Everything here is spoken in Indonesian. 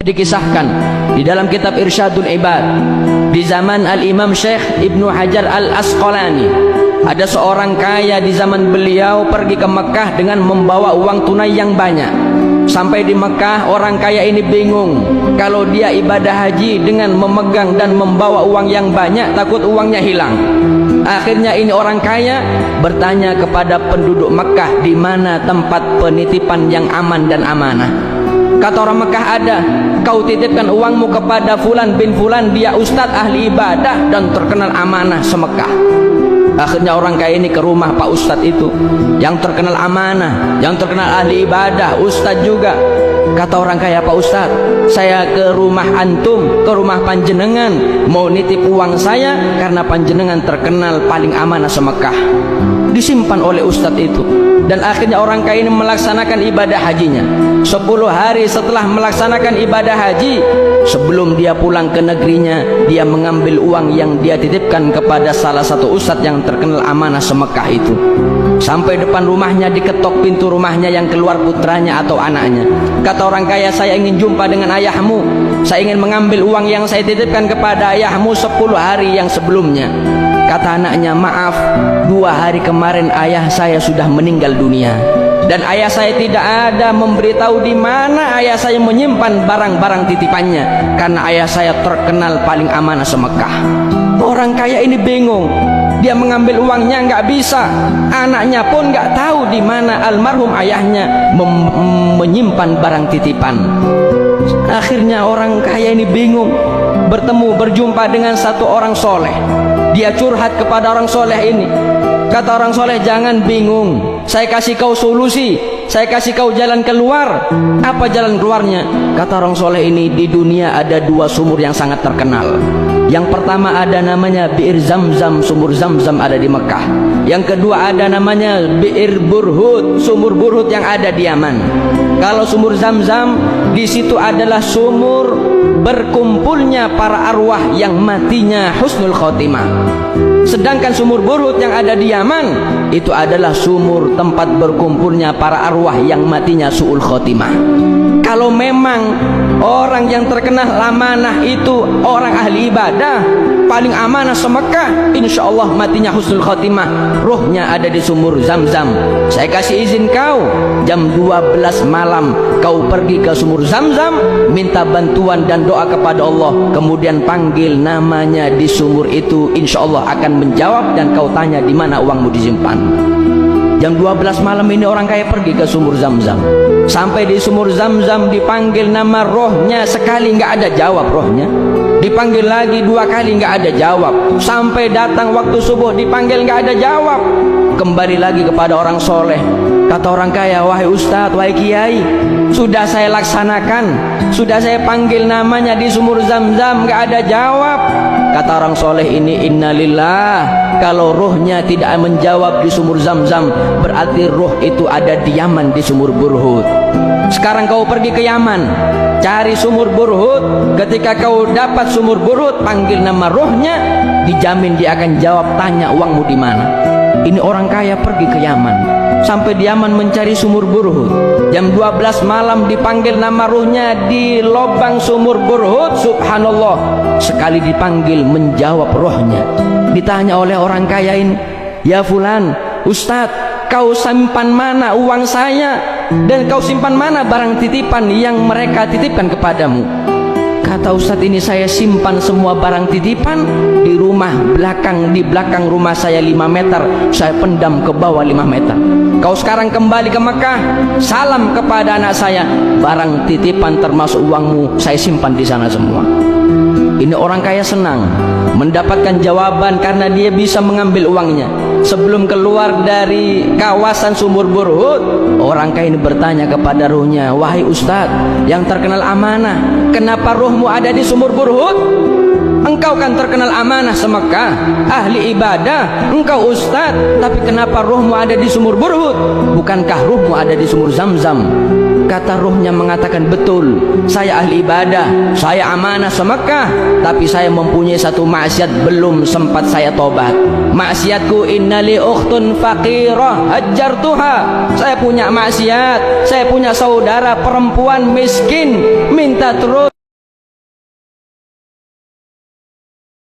Dikisahkan di dalam kitab Irsyadul Ibad di zaman Al-Imam Syekh Ibnu Hajar Al-Asqalani, ada seorang kaya di zaman beliau pergi ke Mekah dengan membawa uang tunai yang banyak. Sampai di Mekah, orang kaya ini bingung kalau dia ibadah haji dengan memegang dan membawa uang yang banyak, takut uangnya hilang. Akhirnya ini orang kaya bertanya kepada penduduk Mekah, di mana tempat penitipan yang aman dan amanah. Kata orang Mekah, ada. Kau titipkan uangmu kepada Fulan bin Fulan, dia ustadz ahli ibadah dan terkenal amanah semekah. Akhirnya orang kaya ini ke rumah Pak Ustadz itu, yang terkenal amanah, yang terkenal ahli ibadah, ustadz juga. Kata orang kaya, Pak Ustadz, saya ke rumah antum, ke rumah panjenengan, mau nitip uang saya karena panjenengan terkenal paling amanah semekah. Disimpan oleh ustadz itu. Dan akhirnya orang kaya ini melaksanakan ibadah hajinya. 10 hari setelah melaksanakan ibadah haji, sebelum dia pulang ke negerinya, dia mengambil uang yang dia titipkan kepada salah satu ustadz yang terkenal amanah semekah itu. Sampai depan rumahnya, diketok pintu rumahnya, yang keluar putranya atau anaknya. Kata orang kaya, saya ingin jumpa dengan ayahmu, saya ingin mengambil uang yang saya titipkan kepada ayahmu 10 hari yang sebelumnya. Kata anaknya, maaf, 2 hari kemarin ayah saya sudah meninggal dunia, dan ayah saya tidak ada memberitahu di mana ayah saya menyimpan barang-barang titipannya, karena ayah saya terkenal paling amanah semekah. Orang kaya ini bingung, dia mengambil uangnya nggak bisa, anaknya pun nggak tahu di mana almarhum ayahnya menyimpan barang titipan. Akhirnya orang kaya ini bingung, berjumpa dengan satu orang soleh. Dia curhat kepada orang soleh ini. Kata orang soleh, jangan bingung, saya kasih kau solusi, saya kasih kau jalan keluar. Apa jalan keluarnya? Kata orang soleh ini, di dunia ada 2 sumur yang sangat terkenal. Yang pertama ada namanya Bi'ir Zamzam, sumur Zamzam ada di Mekah. Yang kedua ada namanya Bi'ir Burhut, sumur Burhut yang ada di Yaman. Kalau sumur Zamzam, di situ adalah sumur berkumpulnya para arwah yang matinya husnul khotimah. Sedangkan sumur Burhut yang ada di Yaman, itu adalah sumur tempat berkumpulnya para arwah yang matinya su'ul khotimah. Kalau memang orang yang terkenal amanah itu orang ahli ibadah, paling amanah semekah, insya Allah matinya husnul khotimah, ruhnya ada di sumur Zamzam. Saya kasih izin kau, jam 12 malam kau pergi ke sumur Zamzam, minta bantuan dan doa kepada Allah, kemudian panggil namanya di sumur itu, insya Allah akan menjawab, dan kau tanya di mana uangmu disimpan. Jam 12 malam ini orang kaya pergi ke sumur Zamzam. Sampai di sumur Zamzam, dipanggil nama rohnya, sekali nggak ada jawab rohnya. Dipanggil lagi 2 kali, nggak ada jawab. Sampai datang waktu subuh, dipanggil nggak ada jawab. Kembali lagi kepada orang soleh. Kata orang kaya, wahai ustadz, wahai kiai, sudah saya laksanakan, sudah saya panggil namanya di sumur Zamzam, nggak ada jawab. Kata orang soleh ini, innalillah, kalau rohnya tidak menjawab di sumur Zamzam, berarti roh itu ada di Yaman di sumur Burhut. Sekarang kau pergi ke Yaman, cari sumur Burhut. Ketika kau dapat sumur Burhut, panggil nama rohnya, dijamin dia akan jawab, tanya uangmu di mana. Ini orang kaya pergi ke Yaman, sampai di Yaman mencari sumur Burhut. Jam 12 malam dipanggil nama ruhnya di lubang sumur Burhut. Subhanallah, sekali dipanggil menjawab rohnya. Ditanya oleh orang kaya ini, ya fulan, ustadz, kau simpan mana uang saya, dan kau simpan mana barang titipan yang mereka titipkan kepadamu? Kata ustadz ini, saya simpan semua barang titipan di rumah belakang, di belakang rumah saya 5 meter, saya pendam ke bawah 5 meter. Kau sekarang kembali ke Mekah, salam kepada anak saya, barang titipan termasuk uangmu saya simpan di sana semua. Ini orang kaya senang mendapatkan jawaban karena dia bisa mengambil uangnya. Sebelum keluar dari kawasan sumur Burhut, orang kaya ini bertanya kepada ruhnya, wahai ustadz yang terkenal amanah, kenapa ruhmu ada di sumur Burhut? Engkau kan terkenal amanah semekah, ahli ibadah, engkau ustadz, tapi kenapa ruhmu ada di sumur Burhut? Bukankah ruhmu ada di sumur Zamzam? Kata ruhnya mengatakan, betul, saya ahli ibadah, saya amanah semekah, tapi saya mempunyai satu maksiat belum sempat saya tobat. Maksiatku, innali ukhtun faqirah hajjartuha, saya punya maksiat, saya punya saudara perempuan miskin, minta terus